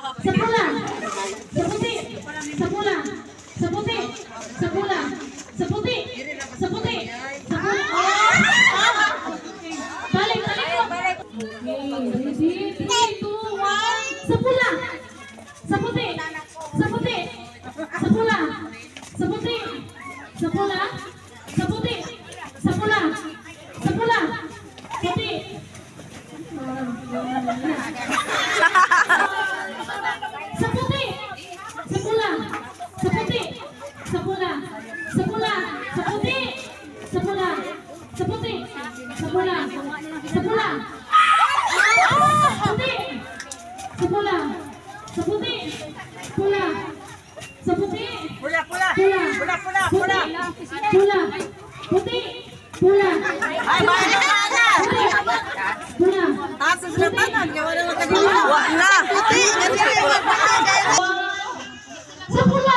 Sa pula. Sa puti. Sa pula. Sa puti. Sa pula. Sa puti. Sa puti. Sa pula. Balik, balik mo. Okay, ready? 3, 2, 1. Sa pula. Sa puti. Sa puti. Sa pula. Sa puti. Sa pula. Sa puti. Sa pula. Sa pula. Puti. Sa puti. Sa pula. Sa puti. Sa pula. Sa pula. Sa puti. Sa pula. Sa puti. Sa pula. Sa pula. Puti. Sa pula. Sa puti. Pula. Sa puti. Pula, pula. Pula. Pula, pula, Pula. pula. Pula. Puti. Pula. Ay, mahal na. Pula. Ah, susunod na. Gawa na lang kanina. Wala. Puti. Sa pula.